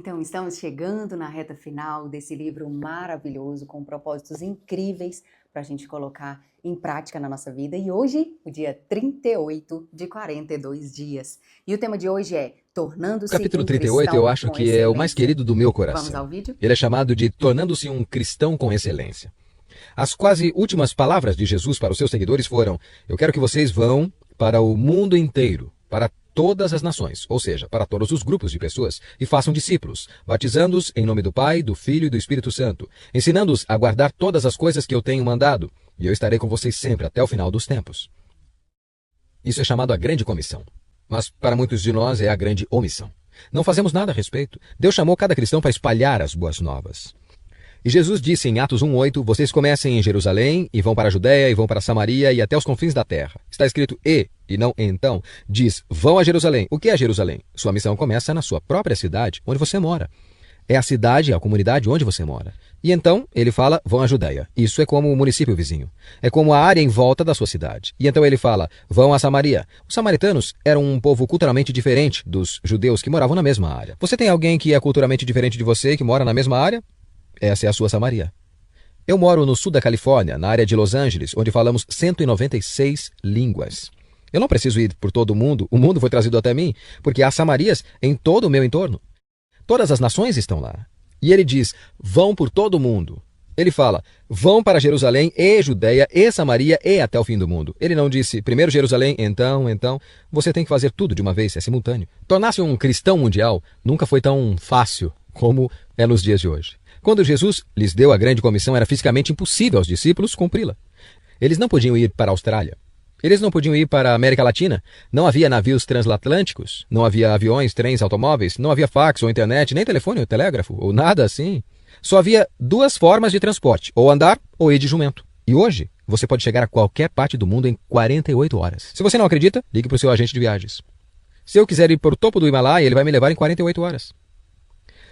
Então, estamos chegando na reta final desse livro maravilhoso, com propósitos incríveis para a gente colocar em prática na nossa vida. E hoje, o dia 38 de 42 dias. E o tema de hoje é O Tornando-se capítulo um 38 eu Cristão acho com que é o mais Excelência. querido do meu Vamos coração. ao vídeo? Ele é chamado de Tornando-se um Cristão com Excelência. As quase últimas palavras de Jesus para os seus seguidores foram: Eu quero que vocês vão para o mundo inteiro, para todas as nações, ou seja, para todos os grupos de pessoas, e façam discípulos, batizando-os em nome do Pai, do Filho e do Espírito Santo, ensinando-os a guardar todas as coisas que eu tenho mandado, e eu estarei com vocês sempre até o final dos tempos. Isso é chamado a grande comissão. Mas para muitos de nós é a grande omissão. Não fazemos nada a respeito. Deus chamou cada cristão para espalhar as boas novas. E Jesus disse em Atos 1:8, vocês comecem em Jerusalém e vão para a Judéia e vão para Samaria e até os confins da terra. Está escrito e não então. Diz, vão a Jerusalém. O que é Jerusalém? Sua missão começa na sua própria cidade, onde você mora. É a cidade, a comunidade onde você mora. E então ele fala, vão à Judéia. Isso é como o município vizinho. É como a área em volta da sua cidade. E então ele fala, vão a Samaria. Os samaritanos eram um povo culturalmente diferente dos judeus que moravam na mesma área. Você tem alguém que é culturalmente diferente de você que mora na mesma área? Essa é a sua Samaria. Eu moro no sul da Califórnia, na área de Los Angeles, onde falamos 196 línguas. Eu não preciso ir por todo o mundo foi trazido até mim, porque há Samarias em todo o meu entorno. Todas as nações estão lá. E ele diz, vão por todo o mundo. Ele fala, vão para Jerusalém e Judéia e Samaria e até o fim do mundo. Ele não disse, primeiro Jerusalém, então. Você tem que fazer tudo de uma vez, é simultâneo. Tornar-se um cristão mundial nunca foi tão fácil como é nos dias de hoje. Quando Jesus lhes deu a grande comissão, era fisicamente impossível aos discípulos cumpri-la. Eles não podiam ir para a Austrália. Eles não podiam ir para a América Latina. Não havia navios transatlânticos, não havia aviões, trens, automóveis, não havia fax ou internet, nem telefone ou telégrafo, ou nada assim. Só havia duas formas de transporte, ou andar ou ir de jumento. E hoje, você pode chegar a qualquer parte do mundo em 48 horas. Se você não acredita, ligue para o seu agente de viagens. Se eu quiser ir para o topo do Himalaia, ele vai me levar em 48 horas.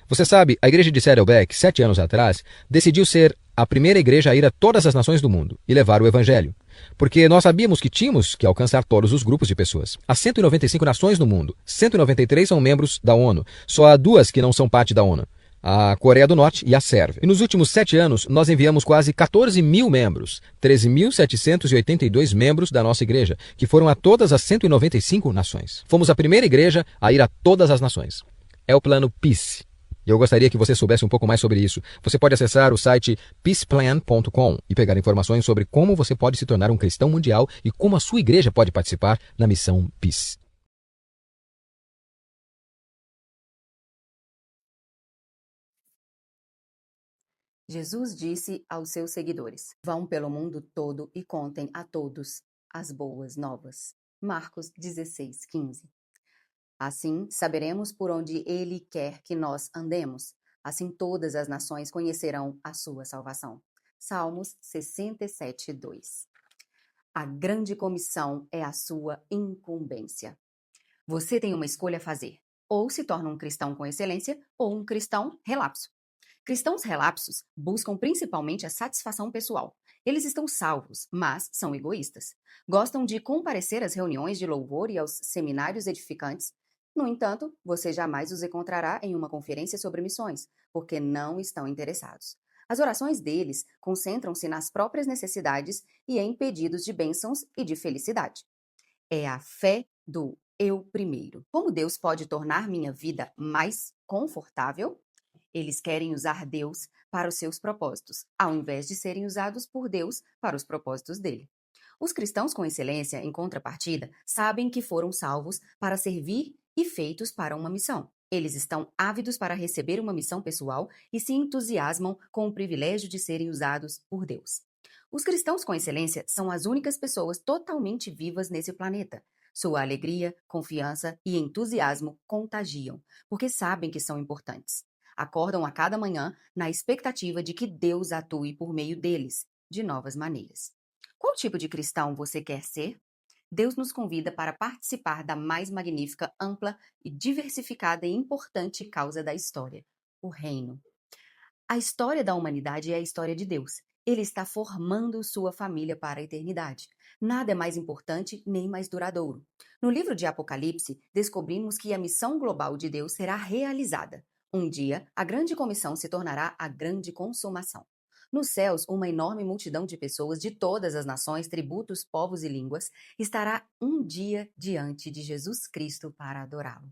Você sabe, a igreja de Saddleback, 7 anos atrás, decidiu ser a primeira igreja a ir a todas as nações do mundo e levar o evangelho. Porque nós sabíamos que tínhamos que alcançar todos os grupos de pessoas. Há 195 nações no mundo, 193 são membros da ONU. Só há duas que não são parte da ONU, a Coreia do Norte e a Sérvia. E nos últimos 7 anos, nós enviamos quase 14 mil membros, 13.782 membros da nossa igreja, que foram a todas as 195 nações. Fomos a primeira igreja a ir a todas as nações. É o plano Peace. E eu gostaria que você soubesse um pouco mais sobre isso. Você pode acessar o site peaceplan.com e pegar informações sobre como você pode se tornar um cristão mundial e como a sua igreja pode participar na missão Peace. Jesus disse aos seus seguidores: Vão pelo mundo todo e contem a todos as boas novas. Marcos 16:15. Assim, saberemos por onde ele quer que nós andemos. Assim, todas as nações conhecerão a sua salvação. Salmos 67:2. A grande comissão é a sua incumbência. Você tem uma escolha a fazer. Ou se torna um cristão com excelência, ou um cristão relapso. Cristãos relapsos buscam principalmente a satisfação pessoal. Eles estão salvos, mas são egoístas. Gostam de comparecer às reuniões de louvor e aos seminários edificantes. No entanto, você jamais os encontrará em uma conferência sobre missões, porque não estão interessados. As orações deles concentram-se nas próprias necessidades e em pedidos de bênçãos e de felicidade. É a fé do eu primeiro. Como Deus pode tornar minha vida mais confortável? Eles querem usar Deus para os seus propósitos, ao invés de serem usados por Deus para os propósitos dele. Os cristãos com excelência, em contrapartida, sabem que foram salvos para servir e feitos para uma missão. Eles estão ávidos para receber uma missão pessoal e se entusiasmam com o privilégio de serem usados por Deus. Os cristãos com excelência são as únicas pessoas totalmente vivas nesse planeta. Sua alegria, confiança e entusiasmo contagiam, porque sabem que são importantes. Acordam a cada manhã na expectativa de que Deus atue por meio deles, de novas maneiras. Qual tipo de cristão você quer ser? Deus nos convida para participar da mais magnífica, ampla e diversificada e importante causa da história, o reino. A história da humanidade é a história de Deus. Ele está formando sua família para a eternidade. Nada é mais importante nem mais duradouro. No livro de Apocalipse, descobrimos que a missão global de Deus será realizada. Um dia, a grande comissão se tornará a grande consumação. Nos céus, uma enorme multidão de pessoas de todas as nações, tributos, povos e línguas estará um dia diante de Jesus Cristo para adorá-lo.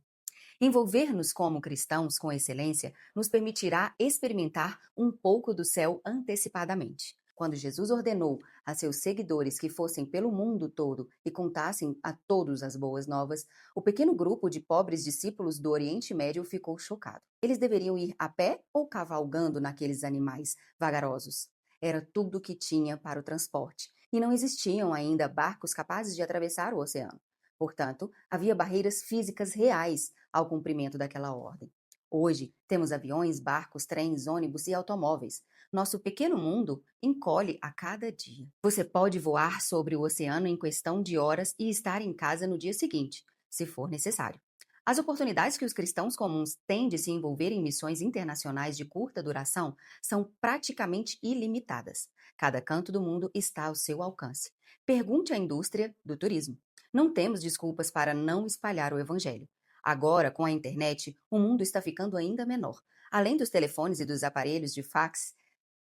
Envolver-nos como cristãos com excelência nos permitirá experimentar um pouco do céu antecipadamente. Quando Jesus ordenou a seus seguidores que fossem pelo mundo todo e contassem a todos as boas novas, o pequeno grupo de pobres discípulos do Oriente Médio ficou chocado. Eles deveriam ir a pé ou cavalgando naqueles animais vagarosos? Era tudo o que tinha para o transporte, e não existiam ainda barcos capazes de atravessar o oceano. Portanto, havia barreiras físicas reais ao cumprimento daquela ordem. Hoje, temos aviões, barcos, trens, ônibus e automóveis. Nosso pequeno mundo encolhe a cada dia. Você pode voar sobre o oceano em questão de horas e estar em casa no dia seguinte, se for necessário. As oportunidades que os cristãos comuns têm de se envolver em missões internacionais de curta duração são praticamente ilimitadas. Cada canto do mundo está ao seu alcance. Pergunte à indústria do turismo. Não temos desculpas para não espalhar o evangelho. Agora, com a internet, o mundo está ficando ainda menor. Além dos telefones e dos aparelhos de fax,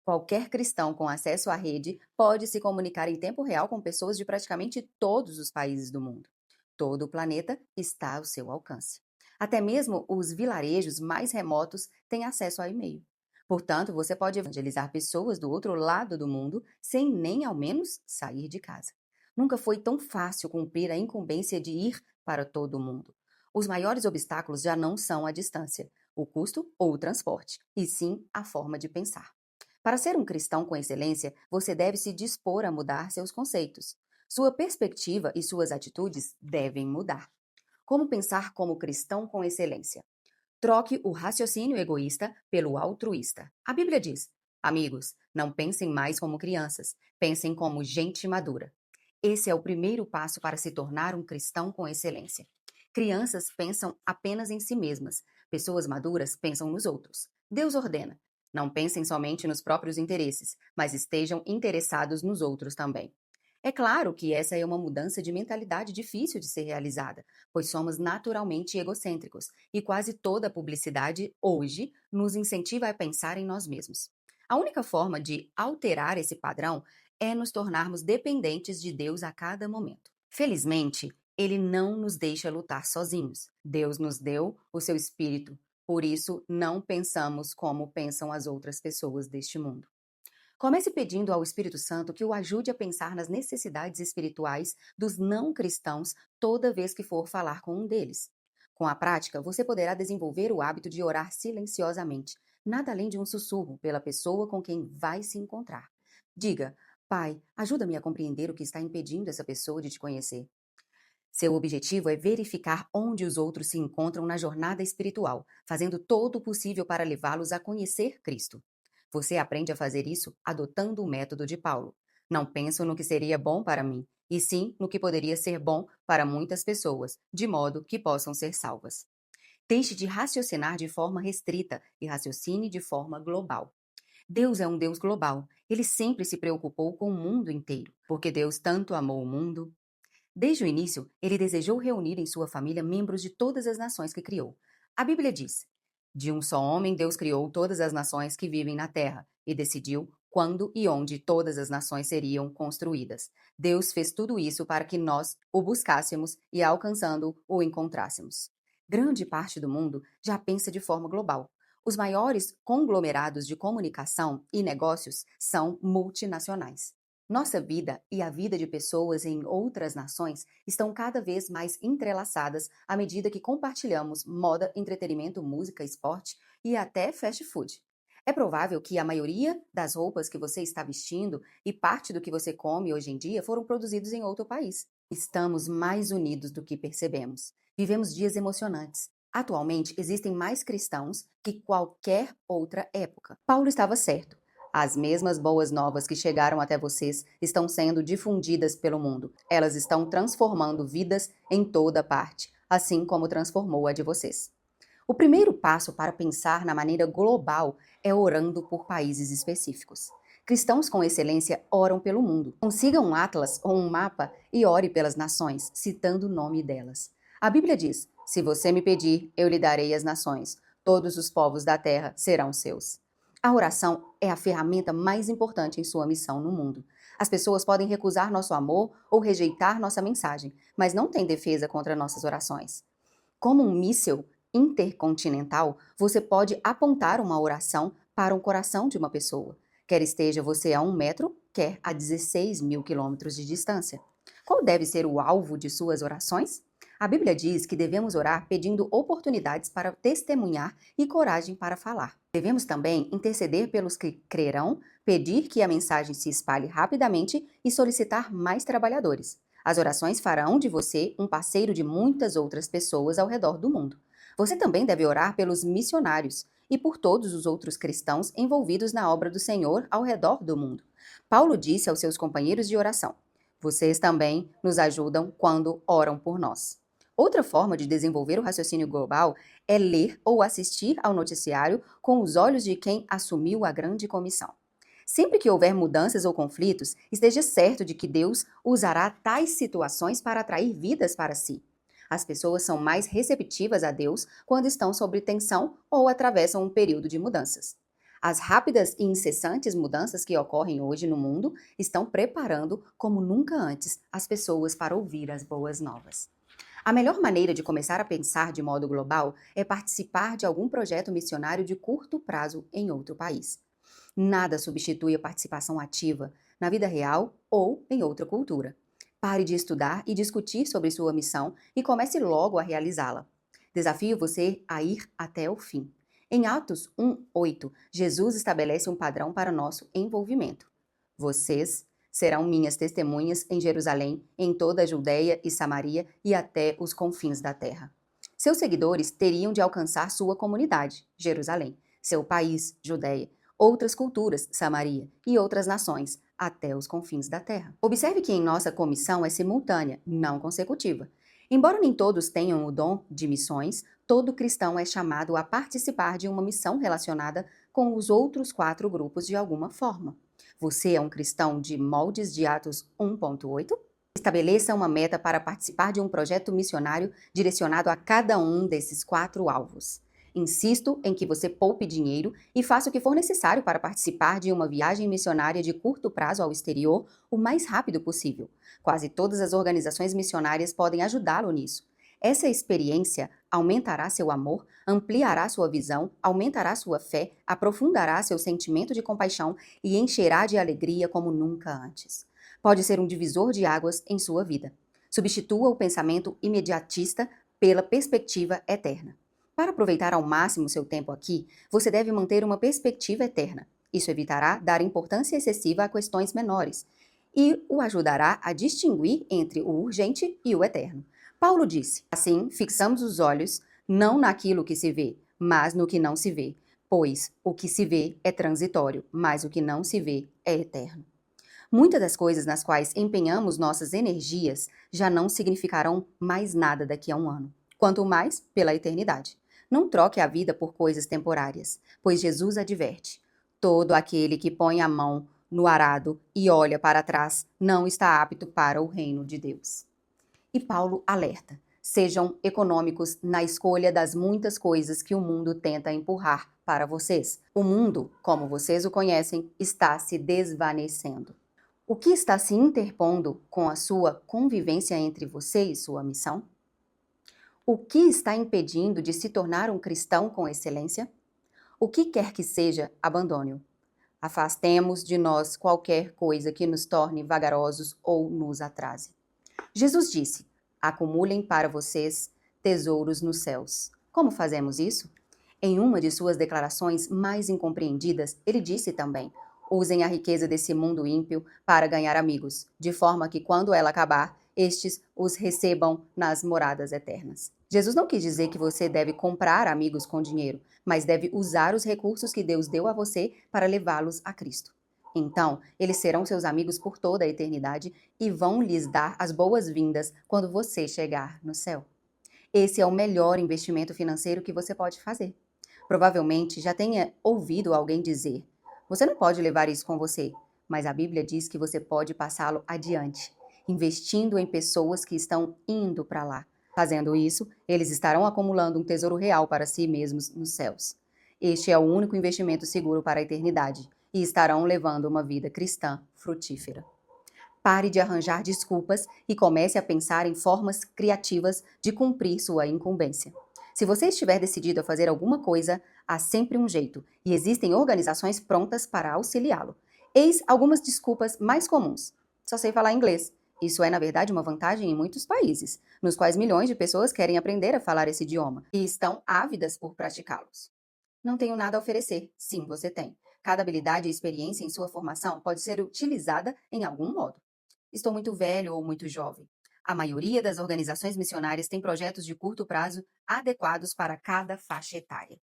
qualquer cristão com acesso à rede pode se comunicar em tempo real com pessoas de praticamente todos os países do mundo. Todo o planeta está ao seu alcance. Até mesmo os vilarejos mais remotos têm acesso ao e-mail. Portanto, você pode evangelizar pessoas do outro lado do mundo sem nem ao menos sair de casa. Nunca foi tão fácil cumprir a incumbência de ir para todo o mundo. Os maiores obstáculos já não são a distância, o custo ou o transporte, e sim a forma de pensar. Para ser um cristão com excelência, você deve se dispor a mudar seus conceitos. Sua perspectiva e suas atitudes devem mudar. Como pensar como cristão com excelência? Troque o raciocínio egoísta pelo altruísta. A Bíblia diz: amigos, não pensem mais como crianças, pensem como gente madura. Esse é o primeiro passo para se tornar um cristão com excelência. Crianças pensam apenas em si mesmas. Pessoas maduras pensam nos outros. Deus ordena: não pensem somente nos próprios interesses, mas estejam interessados nos outros também. É claro que essa é uma mudança de mentalidade difícil de ser realizada, pois somos naturalmente egocêntricos e quase toda a publicidade hoje nos incentiva a pensar em nós mesmos. A única forma de alterar esse padrão é nos tornarmos dependentes de Deus a cada momento. Felizmente, Ele não nos deixa lutar sozinhos. Deus nos deu o seu Espírito, por isso não pensamos como pensam as outras pessoas deste mundo. Comece pedindo ao Espírito Santo que o ajude a pensar nas necessidades espirituais dos não cristãos toda vez que for falar com um deles. Com a prática, você poderá desenvolver o hábito de orar silenciosamente, nada além de um sussurro pela pessoa com quem vai se encontrar. Diga: Pai, ajuda-me a compreender o que está impedindo essa pessoa de te conhecer. Seu objetivo é verificar onde os outros se encontram na jornada espiritual, fazendo todo o possível para levá-los a conhecer Cristo. Você aprende a fazer isso adotando o método de Paulo. Não penso no que seria bom para mim, e sim no que poderia ser bom para muitas pessoas, de modo que possam ser salvas. Deixe de raciocinar de forma restrita e raciocine de forma global. Deus é um Deus global. Ele sempre se preocupou com o mundo inteiro, porque Deus tanto amou o mundo. Desde o início, ele desejou reunir em sua família membros de todas as nações que criou. A Bíblia diz: de um só homem Deus criou todas as nações que vivem na terra e decidiu quando e onde todas as nações seriam construídas. Deus fez tudo isso para que nós o buscássemos e, alcançando, o encontrássemos. Grande parte do mundo já pensa de forma global. Os maiores conglomerados de comunicação e negócios são multinacionais. Nossa vida e a vida de pessoas em outras nações estão cada vez mais entrelaçadas à medida que compartilhamos moda, entretenimento, música, esporte e até fast food. É provável que a maioria das roupas que você está vestindo e parte do que você come hoje em dia foram produzidos em outro país. Estamos mais unidos do que percebemos. Vivemos dias emocionantes. Atualmente, existem mais cristãos que qualquer outra época. Paulo estava certo. As mesmas boas novas que chegaram até vocês estão sendo difundidas pelo mundo. Elas estão transformando vidas em toda parte, assim como transformou a de vocês. O primeiro passo para pensar na maneira global é orando por países específicos. Cristãos com excelência oram pelo mundo. Consiga um atlas ou um mapa e ore pelas nações, citando o nome delas. A Bíblia diz: se você me pedir, eu lhe darei as nações. todos os povos da terra serão seus. A oração é a ferramenta mais importante em sua missão no mundo. As pessoas podem recusar nosso amor ou rejeitar nossa mensagem, mas não têm defesa contra nossas orações. Como um míssil intercontinental, você pode apontar uma oração para o coração de uma pessoa, quer esteja você a 1 metro, quer a 16 mil quilômetros de distância. Qual deve ser o alvo de suas orações? A Bíblia diz que devemos orar pedindo oportunidades para testemunhar e coragem para falar. Devemos também interceder pelos que crerão, pedir que a mensagem se espalhe rapidamente e solicitar mais trabalhadores. As orações farão de você um parceiro de muitas outras pessoas ao redor do mundo. Você também deve orar pelos missionários e por todos os outros cristãos envolvidos na obra do Senhor ao redor do mundo. Paulo disse aos seus companheiros de oração: vocês também nos ajudam quando oram por nós. Outra forma de desenvolver o raciocínio global é ler ou assistir ao noticiário com os olhos de quem assumiu a grande comissão. Sempre que houver mudanças ou conflitos, esteja certo de que Deus usará tais situações para atrair vidas para si. As pessoas são mais receptivas a Deus quando estão sob tensão ou atravessam um período de mudanças. As rápidas e incessantes mudanças que ocorrem hoje no mundo estão preparando, como nunca antes, as pessoas para ouvir as boas novas. A melhor maneira de começar a pensar de modo global é participar de algum projeto missionário de curto prazo em outro país. Nada substitui a participação ativa na vida real ou em outra cultura. Pare de estudar e discutir sobre sua missão e comece logo a realizá-la. Desafio você a ir até o fim. Em Atos 1:8, Jesus estabelece um padrão para nosso envolvimento. Vocês serão minhas testemunhas em Jerusalém, em toda a Judeia e Samaria e até os confins da terra. Seus seguidores teriam de alcançar sua comunidade, Jerusalém, seu país, Judeia, outras culturas, Samaria, e outras nações, até os confins da terra. Observe que em nossa comissão é simultânea, não consecutiva. Embora nem todos tenham o dom de missões, todo cristão é chamado a participar de uma missão relacionada com os outros 4 grupos de alguma forma. Você é um cristão de moldes de Atos 1:8? Estabeleça uma meta para participar de um projeto missionário direcionado a cada um desses 4 alvos. Insisto em que você poupe dinheiro e faça o que for necessário para participar de uma viagem missionária de curto prazo ao exterior o mais rápido possível. Quase todas as organizações missionárias podem ajudá-lo nisso. Essa experiência aumentará seu amor, ampliará sua visão, aumentará sua fé, aprofundará seu sentimento de compaixão e encherá de alegria como nunca antes. Pode ser um divisor de águas em sua vida. Substitua o pensamento imediatista pela perspectiva eterna. Para aproveitar ao máximo seu tempo aqui, você deve manter uma perspectiva eterna. Isso evitará dar importância excessiva a questões menores e o ajudará a distinguir entre o urgente e o eterno. Paulo disse: assim, fixamos os olhos não naquilo que se vê, mas no que não se vê, pois o que se vê é transitório, mas o que não se vê é eterno. Muitas das coisas nas quais empenhamos nossas energias já não significarão mais nada daqui a um ano, quanto mais pela eternidade. Não troque a vida por coisas temporárias, pois Jesus adverte: todo aquele que põe a mão no arado e olha para trás não está apto para o reino de Deus. E Paulo alerta: sejam econômicos na escolha das muitas coisas que o mundo tenta empurrar para vocês. O mundo, como vocês o conhecem, está se desvanecendo. O que está se interpondo com a sua convivência entre você e sua missão? O que está impedindo de se tornar um cristão com excelência? O que quer que seja, abandone-o. Afastemos de nós qualquer coisa que nos torne vagarosos ou nos atrase. Jesus disse: acumulem para vocês tesouros nos céus. Como fazemos isso? Em uma de suas declarações mais incompreendidas, ele disse também: usem a riqueza desse mundo ímpio para ganhar amigos, de forma que quando ela acabar, estes os recebam nas moradas eternas. Jesus não quis dizer que você deve comprar amigos com dinheiro, mas deve usar os recursos que Deus deu a você para levá-los a Cristo. Então, eles serão seus amigos por toda a eternidade e vão lhes dar as boas-vindas quando você chegar no céu. Esse é o melhor investimento financeiro que você pode fazer. Provavelmente já tenha ouvido alguém dizer: você não pode levar isso com você, mas a Bíblia diz que você pode passá-lo adiante, investindo em pessoas que estão indo para lá. Fazendo isso, eles estarão acumulando um tesouro real para si mesmos nos céus. Este é o único investimento seguro para a eternidade e estarão levando uma vida cristã frutífera. Pare de arranjar desculpas e comece a pensar em formas criativas de cumprir sua incumbência. Se você estiver decidido a fazer alguma coisa, há sempre um jeito e existem organizações prontas para auxiliá-lo. Eis algumas desculpas mais comuns. Só sei falar inglês. Isso é, na verdade, uma vantagem em muitos países, nos quais milhões de pessoas querem aprender a falar esse idioma e estão ávidas por praticá-los. Não tenho nada a oferecer. Sim, você tem. Cada habilidade e experiência em sua formação pode ser utilizada em algum modo. Estou muito velho ou muito jovem. A maioria das organizações missionárias tem projetos de curto prazo adequados para cada faixa etária.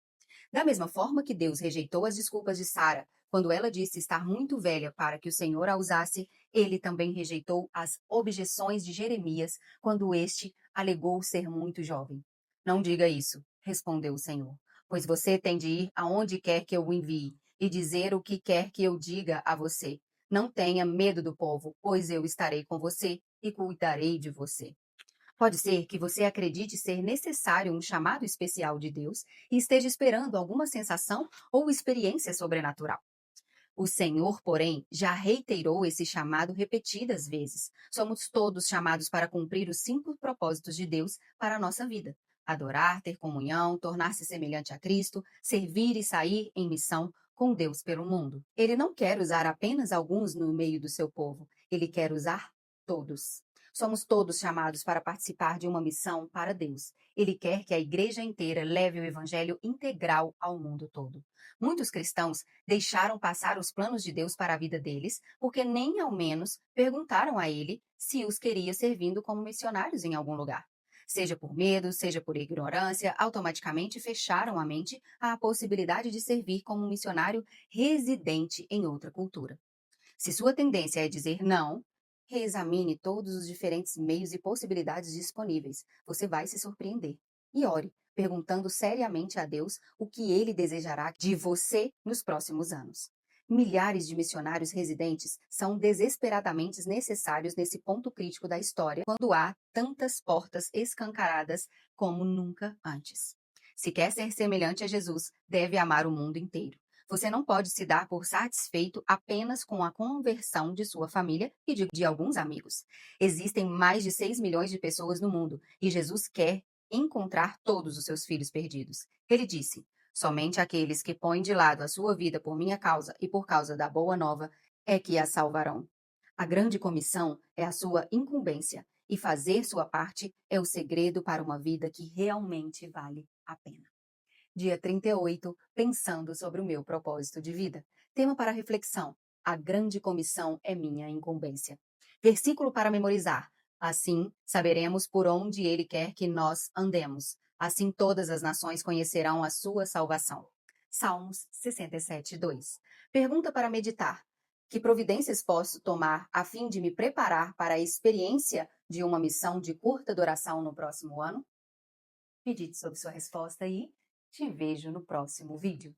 Da mesma forma que Deus rejeitou as desculpas de Sara quando ela disse estar muito velha para que o Senhor a usasse, ele também rejeitou as objeções de Jeremias quando este alegou ser muito jovem. Não diga isso, respondeu o Senhor, pois você tem de ir aonde quer que eu o envie e dizer o que quer que eu diga a você. Não tenha medo do povo, pois eu estarei com você e cuidarei de você. Pode ser que você acredite ser necessário um chamado especial de Deus e esteja esperando alguma sensação ou experiência sobrenatural. O Senhor, porém, já reiterou esse chamado repetidas vezes. Somos todos chamados para cumprir os 5 propósitos de Deus para a nossa vida: adorar, ter comunhão, tornar-se semelhante a Cristo, servir e sair em missão com Deus pelo mundo. Ele não quer usar apenas alguns no meio do seu povo, ele quer usar todos. Somos todos chamados para participar de uma missão para Deus. Ele quer que a igreja inteira leve o evangelho integral ao mundo todo. Muitos cristãos deixaram passar os planos de Deus para a vida deles, porque nem ao menos perguntaram a ele se os queria servindo como missionários em algum lugar. Seja por medo, seja por ignorância, automaticamente fecharam a mente à possibilidade de servir como missionário residente em outra cultura. Se sua tendência é dizer não, reexamine todos os diferentes meios e possibilidades disponíveis. Você vai se surpreender. E ore, perguntando seriamente a Deus o que ele desejará de você nos próximos anos. Milhares de missionários residentes são desesperadamente necessários nesse ponto crítico da história, quando há tantas portas escancaradas como nunca antes. Se quer ser semelhante a Jesus, deve amar o mundo inteiro. Você não pode se dar por satisfeito apenas com a conversão de sua família e de alguns amigos. Existem mais de 6 milhões de pessoas no mundo e Jesus quer encontrar todos os seus filhos perdidos. Ele disse: somente aqueles que põem de lado a sua vida por minha causa e por causa da boa nova é que a salvarão. A grande comissão é a sua incumbência e fazer sua parte é o segredo para uma vida que realmente vale a pena. Dia 38, pensando sobre o meu propósito de vida. Tema para reflexão: a grande comissão é minha incumbência. Versículo para memorizar: assim saberemos por onde ele quer que nós andemos. Assim todas as nações conhecerão a sua salvação. Salmos 67, 2. Pergunta para meditar: que providências posso tomar a fim de me preparar para a experiência de uma missão de curta duração no próximo ano? Medite sobre sua resposta e te vejo no próximo vídeo.